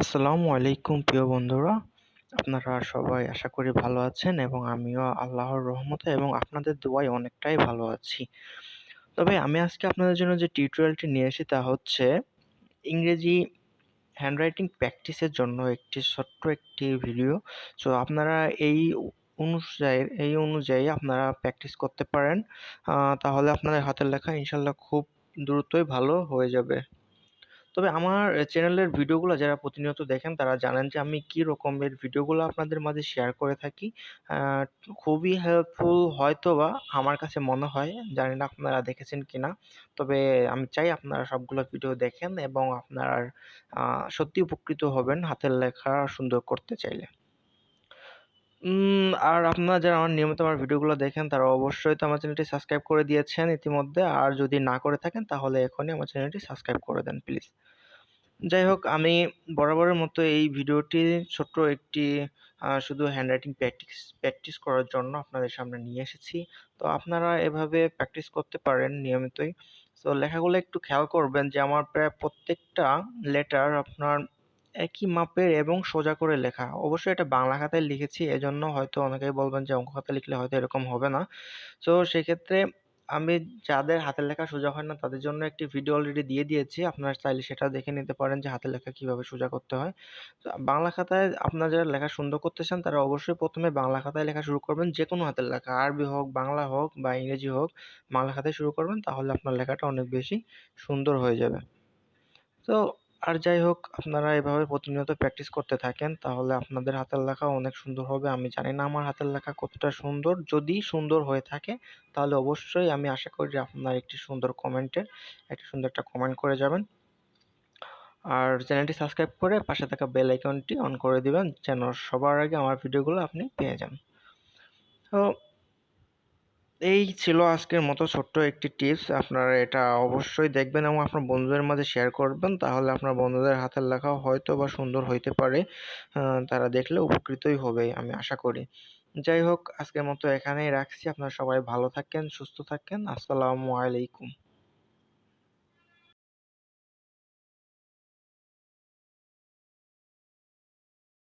আসসালামু আলাইকুম প্রিয় বন্ধুরা। আপনারা সবাই আশা করি ভালো আছেন এবং আমিও আল্লাহর রহমতে এবং আপনাদের দোয়ায় অনেকটাই ভালো আছি। তবে আমি আজকে আপনাদের জন্য যে টিউটোরিয়ালটি নিয়ে এসেছি তা হচ্ছে ইংরেজি হ্যান্ডরাইটিং প্র্যাকটিসের জন্য ছোট্ট একটি ভিডিও। সো আপনারা এই অনুযায়ী আপনারা প্র্যাকটিস করতে পারেন। তাহলে আপনাদের হাতের লেখা ইনশাআল্লাহ খুব দ্রুতই ভালো হয়ে যাবে। তবে আমার চ্যানেলের ভিডিওগুলো যারা প্রতিনিয়ত দেখেন তারা জানেন যে আমি কি রকমের ভিডিওগুলো আপনাদের মাঝে শেয়ার করে থাকি। আ খুবই হেল্পফুল হয়তোবা আমার কাছে মনে হয়। জানি না আপনারা দেখেছেন কিনা। তবে আমি চাই আপনারা সবগুলো ভিডিও দেখেন এবং আপনার সত্যিই উপকৃত হবেন হাতের লেখা সুন্দর করতে চাইলে। আর আপনারা যারা নিয়মিত আমার ভিডিওগুলো দেখেন তারা অবশ্যই তো আমার চ্যানেলটি সাবস্ক্রাইব করে দিয়েছেন ইতিমধ্যে। আর যদি না করে থাকেন তাহলে এখনই আমার চ্যানেলটি সাবস্ক্রাইব করে দেন প্লিজ। যাই হোক, আমি বরাবরের মতো এই ভিডিওটি ছোট্ট একটি শুধু হ্যান্ডরাইটিং প্র্যাকটিস করার জন্য আপনাদের সামনে নিয়ে এসেছি। তো আপনারা এভাবে প্র্যাকটিস করতে পারেন নিয়মিতই। সো লেখাগুলো একটু খেয়াল করবেন যে আমার প্রায় প্রত্যেকটা লেটার আপনার একই মাপের এবং সোজা করে লেখা। অবশ্যই এটা বাংলা খাতায় লিখেছি, এজন্য হয়তো অনেকেই বলবেন যে অঙ্ক খাতায় লিখলে হয়তো এরকম হবে না। সো সেক্ষেত্রে আমি যাদের হাতের লেখা সোজা হয় না তাদের জন্য একটি ভিডিও অলরেডি দিয়ে দিয়েছি। আপনারা চাইলে সেটাও দেখে নিতে পারেন যে হাতের লেখা কিভাবে সোজা করতে হয়। তো বাংলা খাতায় আপনারা যারা লেখা সুন্দর করতে চান তারা অবশ্যই ১ম এ বাংলা খাতায় লেখা শুরু করবেন। যেকোনো হাতের লেখা আরবি হোক, বাংলা হোক বা ইংরেজি হোক, বাংলা খাতায় শুরু করবেন তাহলে আপনার লেখাটা অনেক বেশি সুন্দর হয়ে যাবে। তো আর যাই হোক, আপনারা এভাবে প্রতিনিয়ত প্র্যাকটিস করতে থাকেন তাহলে আপনাদের হাতের লেখা অনেক সুন্দর হবে। আমি জানি না আমার হাতের লেখা কতটা সুন্দর। যদি সুন্দর হয়ে থাকে তাহলে অবশ্যই আমি আশা করি যে আপনার একটি সুন্দর একটা কমেন্ট করে যাবেন। আর চ্যানেলটি সাবস্ক্রাইব করে পাশে থাকা বেল আইকনটি অন করে দিবেন যেন সবার আগে আমার ভিডিওগুলো আপনি পেয়ে যান। তো এই ছিল আজকের মতো ছোট্ট একটি টিপস। আপনারা এটা অবশ্যই দেখবেন এবং আপনার বন্ধুদের মাঝে শেয়ার করবেন। তাহলে আপনার বন্ধুদের হাতের লেখাও হয়তোবা সুন্দর হইতে পারে। তারা দেখলে উপকৃতই হবে আমি আশা করি। যাই হোক, আজকের মতো এখানেই রাখছি। আপনারা সবাই ভালো থাকেন, সুস্থ থাকেন। আসসালামু আলাইকুম।